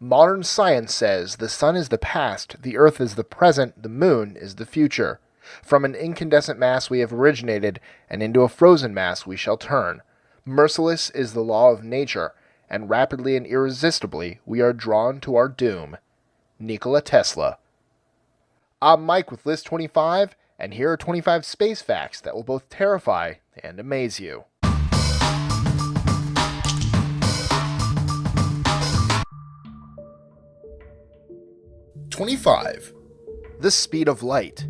Modern science says the sun is the past, the earth is the present, the moon is the future. From an incandescent mass we have originated, and into a frozen mass we shall turn. Merciless is the law of nature, and rapidly and irresistibly we are drawn to our doom. Nikola Tesla. I'm Mike with List 25, and here are 25 space facts that will both terrify and amaze you. '25. The speed of light.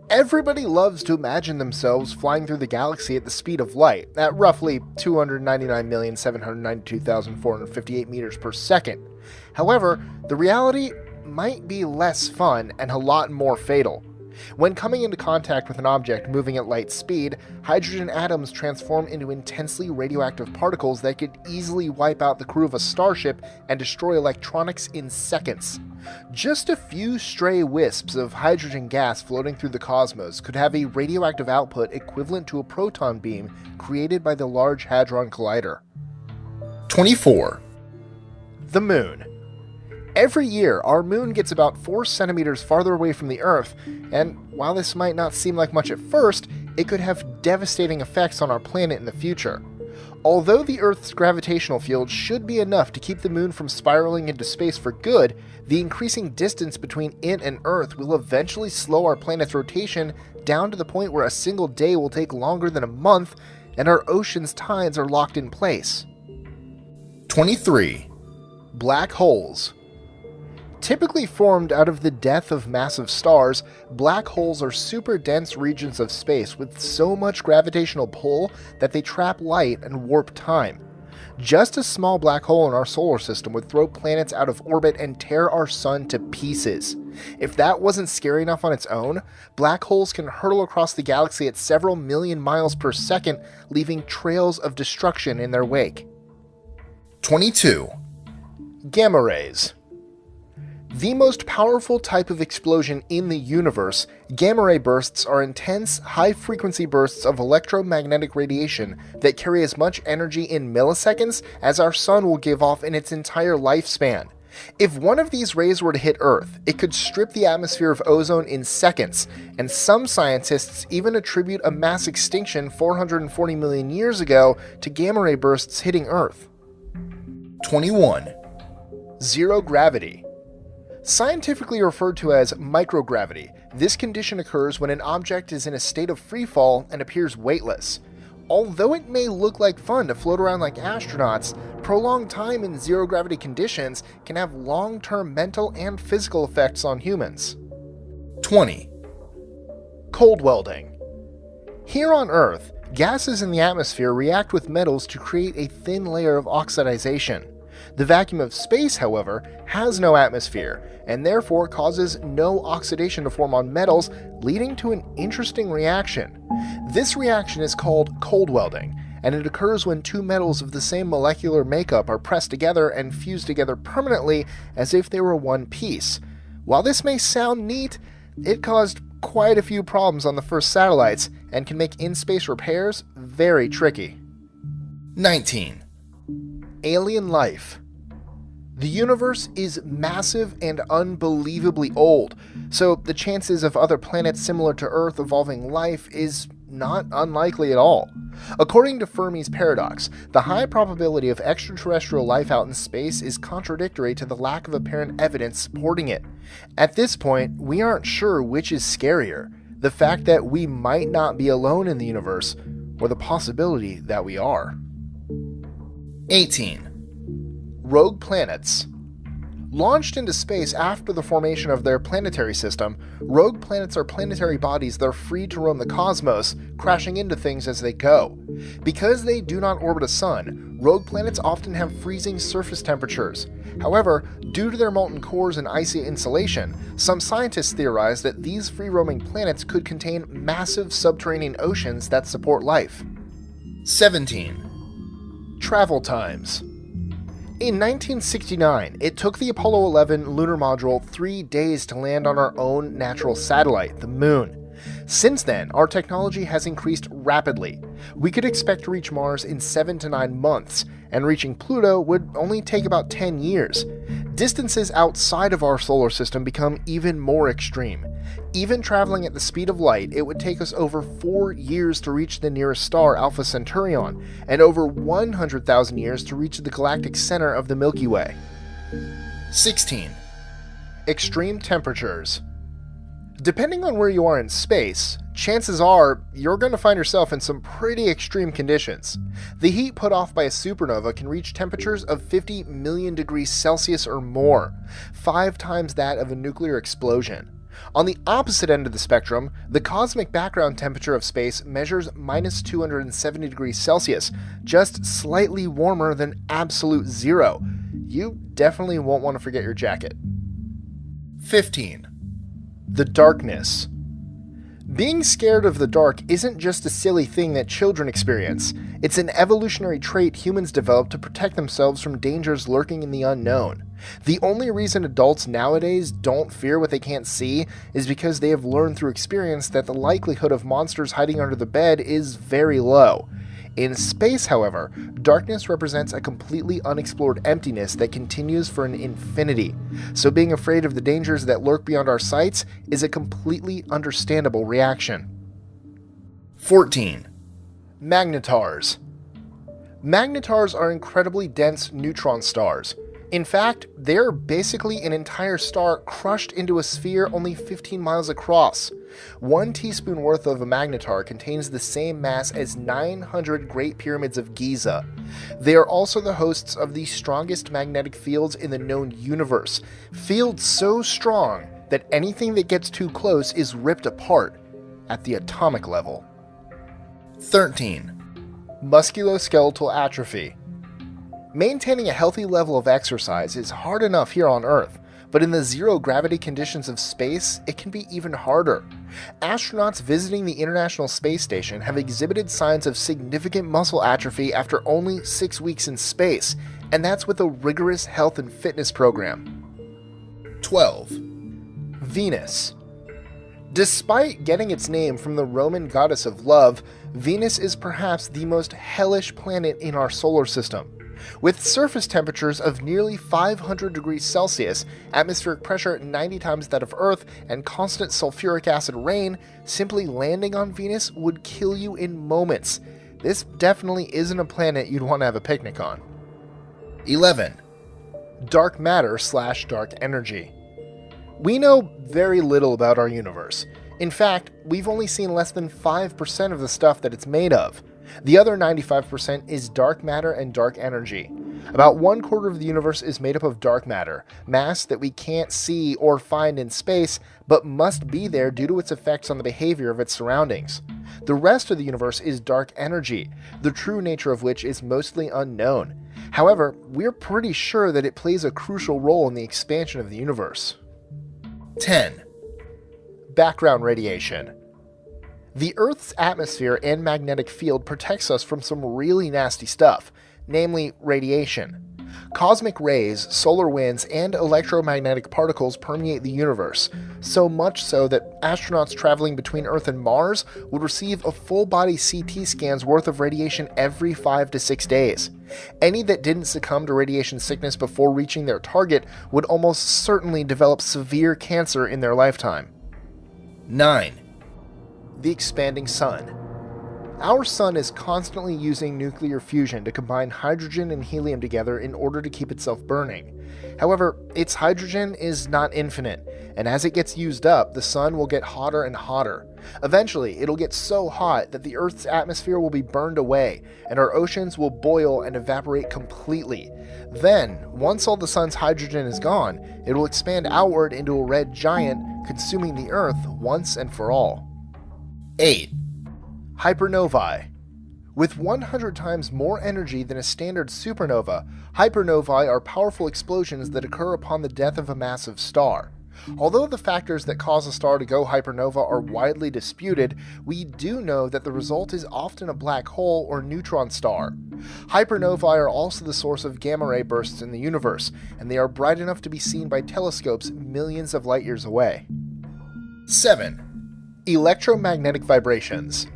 Everybody loves to imagine themselves flying through the galaxy at the speed of light, at roughly 299,792,458 meters per second. However, the reality might be less fun and a lot more fatal. When coming into contact with an object moving at light speed, hydrogen atoms transform into intensely radioactive particles that could easily wipe out the crew of a starship and destroy electronics in seconds. Just a few stray wisps of hydrogen gas floating through the cosmos could have a radioactive output equivalent to a proton beam created by the Large Hadron Collider. 24. The Moon. Every year, our moon gets about 4 centimeters farther away from the Earth, and while this might not seem like much at first, it could have devastating effects on our planet in the future. Although the Earth's gravitational field should be enough to keep the moon from spiraling into space for good, the increasing distance between it and Earth will eventually slow our planet's rotation down to the point where a single day will take longer than a month, and our ocean's tides are locked in place. 23. Black holes. Typically formed out of the death of massive stars, black holes are super dense regions of space with so much gravitational pull that they trap light and warp time. Just a small black hole in our solar system would throw planets out of orbit and tear our sun to pieces. If that wasn't scary enough on its own, black holes can hurtle across the galaxy at several million miles per second, leaving trails of destruction in their wake. 22. Gamma rays. The most powerful type of explosion in the universe, gamma ray bursts are intense, high-frequency bursts of electromagnetic radiation that carry as much energy in milliseconds as our sun will give off in its entire lifespan. If one of these rays were to hit Earth, it could strip the atmosphere of ozone in seconds, and some scientists even attribute a mass extinction 440 million years ago to gamma ray bursts hitting Earth. 21. Zero gravity. Scientifically referred to as microgravity, this condition occurs when an object is in a state of freefall and appears weightless. Although it may look like fun to float around like astronauts, prolonged time in zero-gravity conditions can have long-term mental and physical effects on humans. 20. Cold welding. Here on Earth, gases in the atmosphere react with metals to create a thin layer of oxidization. The vacuum of space, however, has no atmosphere, and therefore causes no oxidation to form on metals, leading to an interesting reaction. This reaction is called cold welding, and it occurs when two metals of the same molecular makeup are pressed together and fused together permanently as if they were one piece. While this may sound neat, it caused quite a few problems on the first satellites, and can make in-space repairs very tricky. 19. Alien life. The universe is massive and unbelievably old, so the chances of other planets similar to Earth evolving life is not unlikely at all. According to Fermi's paradox, the high probability of extraterrestrial life out in space is contradictory to the lack of apparent evidence supporting it. At this point, we aren't sure which is scarier, the fact that we might not be alone in the universe, or the possibility that we are. 18. Rogue planets. Launched into space after the formation of their planetary system, rogue planets are planetary bodies that are free to roam the cosmos, crashing into things as they go. Because they do not orbit a sun, rogue planets often have freezing surface temperatures. However, due to their molten cores and icy insulation, some scientists theorize that these free-roaming planets could contain massive subterranean oceans that support life. 17. Travel times. In 1969, it took the Apollo 11 lunar module 3 days to land on our own natural satellite, the Moon. Since then, our technology has increased rapidly. We could expect to reach Mars in 7 to 9 months, and reaching Pluto would only take about 10 years. Distances outside of our solar system become even more extreme. Even traveling at the speed of light, it would take us over 4 years to reach the nearest star, Alpha Centauri, and over 100,000 years to reach the galactic center of the Milky Way. 16. Extreme temperatures. Depending on where you are in space, chances are you're going to find yourself in some pretty extreme conditions. The heat put off by a supernova can reach temperatures of 50 million degrees Celsius or more, 5 times that of a nuclear explosion. On the opposite end of the spectrum, the cosmic background temperature of space measures minus 270 degrees Celsius, just slightly warmer than absolute zero. You definitely won't want to forget your jacket. 15. The darkness. Being scared of the dark isn't just a silly thing that children experience. It's an evolutionary trait humans developed to protect themselves from dangers lurking in the unknown. The only reason adults nowadays don't fear what they can't see is because they have learned through experience that the likelihood of monsters hiding under the bed is very low. In space, however, darkness represents a completely unexplored emptiness that continues for an infinity. So being afraid of the dangers that lurk beyond our sights is a completely understandable reaction. 14. Magnetars. Magnetars are incredibly dense neutron stars. In fact, they're basically an entire star crushed into a sphere only 15 miles across. 1 teaspoon worth of a magnetar contains the same mass as 900 Great Pyramids of Giza. They are also the hosts of the strongest magnetic fields in the known universe, fields so strong that anything that gets too close is ripped apart at the atomic level. 13. Musculoskeletal atrophy. Maintaining a healthy level of exercise is hard enough here on Earth, but in the zero-gravity conditions of space, it can be even harder. Astronauts visiting the International Space Station have exhibited signs of significant muscle atrophy after only 6 weeks in space, and that's with a rigorous health and fitness program. 12. Venus. Despite getting its name from the Roman goddess of love, Venus is perhaps the most hellish planet in our solar system. With surface temperatures of nearly 500 degrees Celsius, atmospheric pressure 90 times that of Earth, and constant sulfuric acid rain, simply landing on Venus would kill you in moments. This definitely isn't a planet you'd want to have a picnic on. 11. Dark matter/dark energy. We know very little about our universe. In fact, we've only seen less than 5% of the stuff that it's made of. The other 95% is dark matter and dark energy. About 1/4 of the universe is made up of dark matter, mass that we can't see or find in space, but must be there due to its effects on the behavior of its surroundings. The rest of the universe is dark energy, the true nature of which is mostly unknown. However, we're pretty sure that it plays a crucial role in the expansion of the universe. 10. Background radiation. The Earth's atmosphere and magnetic field protects us from some really nasty stuff, namely radiation. Cosmic rays, solar winds, and electromagnetic particles permeate the universe, so much so that astronauts traveling between Earth and Mars would receive a full-body CT scan's worth of radiation every 5 to 6 days. Any that didn't succumb to radiation sickness before reaching their target would almost certainly develop severe cancer in their lifetime. 9. The expanding sun. Our sun is constantly using nuclear fusion to combine hydrogen and helium together in order to keep itself burning. However, its hydrogen is not infinite, and as it gets used up, the sun will get hotter and hotter. Eventually, it'll get so hot that the Earth's atmosphere will be burned away, and our oceans will boil and evaporate completely. Then, once all the sun's hydrogen is gone, it will expand outward into a red giant, consuming the Earth once and for all. 8. Hypernovae. With 100 times more energy than a standard supernova, hypernovae are powerful explosions that occur upon the death of a massive star. Although the factors that cause a star to go hypernova are widely disputed, we do know that the result is often a black hole or neutron star. Hypernovae are also the source of gamma ray bursts in the universe, and they are bright enough to be seen by telescopes millions of light years away. 7. Electromagnetic vibrations.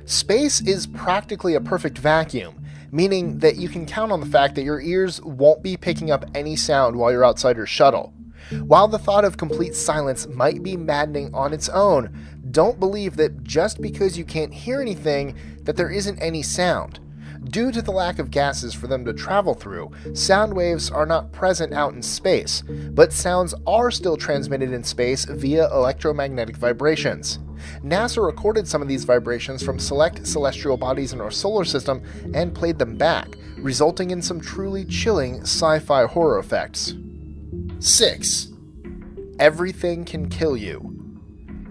Space is practically a perfect vacuum, meaning that you can count on the fact that your ears won't be picking up any sound while you're outside your shuttle. While the thought of complete silence might be maddening on its own, don't believe that just because you can't hear anything, that there isn't any sound. Due to the lack of gases for them to travel through, sound waves are not present out in space, but sounds are still transmitted in space via electromagnetic vibrations. NASA recorded some of these vibrations from select celestial bodies in our solar system and played them back, resulting in some truly chilling sci-fi horror effects. 6. Everything can kill you.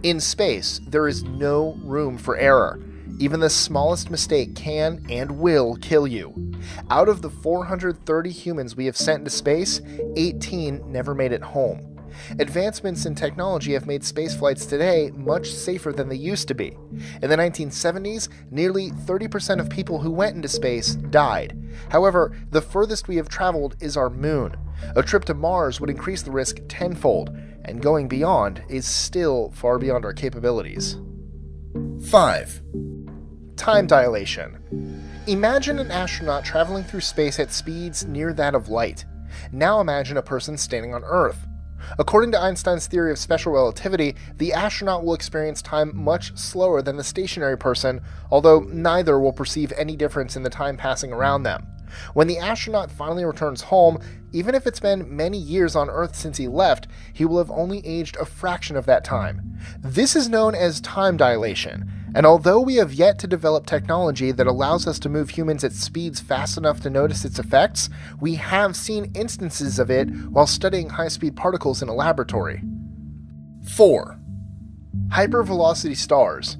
In space, there is no room for error. Even the smallest mistake can and will kill you. Out of the 430 humans we have sent into space, 18 never made it home. Advancements in technology have made space flights today much safer than they used to be. In the 1970s, nearly 30% of people who went into space died. However, the furthest we have traveled is our moon. A trip to Mars would increase the risk tenfold, and going beyond is still far beyond our capabilities. 5. Time dilation. Imagine an astronaut traveling through space at speeds near that of light. Now imagine a person standing on Earth. According to Einstein's theory of special relativity, the astronaut will experience time much slower than the stationary person, although neither will perceive any difference in the time passing around them. When the astronaut finally returns home, even if it's been many years on Earth since he left, he will have only aged a fraction of that time. This is known as time dilation, and although we have yet to develop technology that allows us to move humans at speeds fast enough to notice its effects, we have seen instances of it while studying high-speed particles in a laboratory. 4. Hypervelocity stars.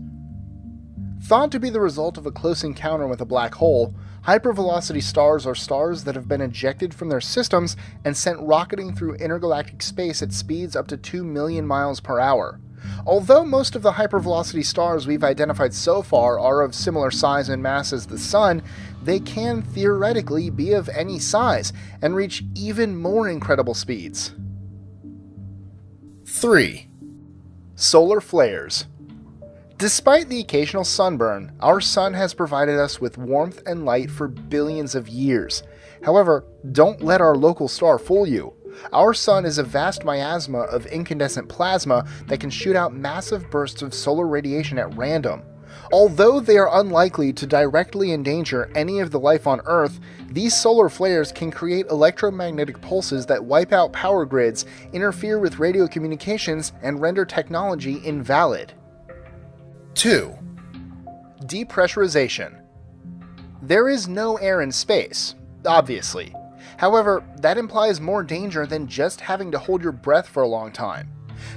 Thought to be the result of a close encounter with a black hole, hypervelocity stars are stars that have been ejected from their systems and sent rocketing through intergalactic space at speeds up to 2 million miles per hour. Although most of the hypervelocity stars we've identified so far are of similar size and mass as the Sun, they can theoretically be of any size and reach even more incredible speeds. 3. Solar flares. Despite the occasional sunburn, our sun has provided us with warmth and light for billions of years. However, don't let our local star fool you. Our sun is a vast miasma of incandescent plasma that can shoot out massive bursts of solar radiation at random. Although they are unlikely to directly endanger any of the life on Earth, these solar flares can create electromagnetic pulses that wipe out power grids, interfere with radio communications, and render technology invalid. 2. Depressurization. There is no air in space, obviously. However, that implies more danger than just having to hold your breath for a long time.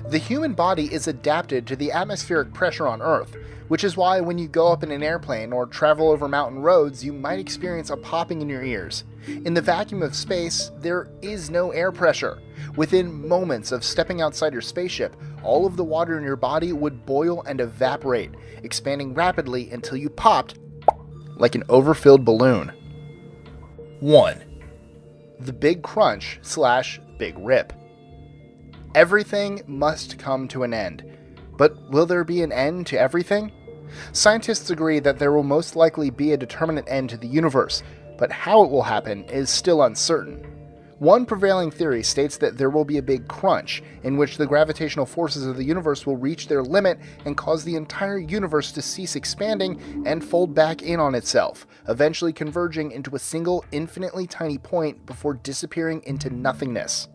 The human body is adapted to the atmospheric pressure on Earth, which is why when you go up in an airplane or travel over mountain roads, you might experience a popping in your ears. In the vacuum of space, there is no air pressure. Within moments of stepping outside your spaceship, all of the water in your body would boil and evaporate, expanding rapidly until you popped like an overfilled balloon. 1. The Big Crunch / Big Rip. Everything must come to an end. But will there be an end to everything? Scientists agree that there will most likely be a determinate end to the universe, but how it will happen is still uncertain. One prevailing theory states that there will be a big crunch, in which the gravitational forces of the universe will reach their limit and cause the entire universe to cease expanding and fold back in on itself, eventually converging into a single infinitely tiny point before disappearing into nothingness.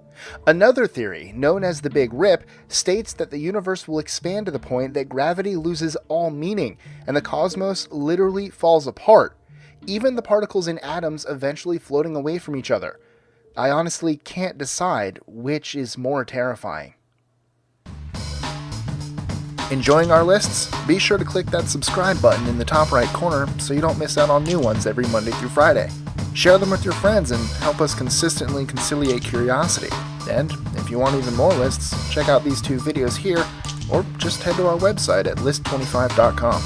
Another theory, known as the Big Rip, states that the universe will expand to the point that gravity loses all meaning, and the cosmos literally falls apart, even the particles in atoms eventually floating away from each other. I honestly can't decide which is more terrifying. Enjoying our lists? Be sure to click that subscribe button in the top right corner so you don't miss out on new ones every Monday through Friday. Share them with your friends and help us consistently conciliate curiosity. And if you want even more lists, check out these 2 videos here, or just head to our website at list25.com.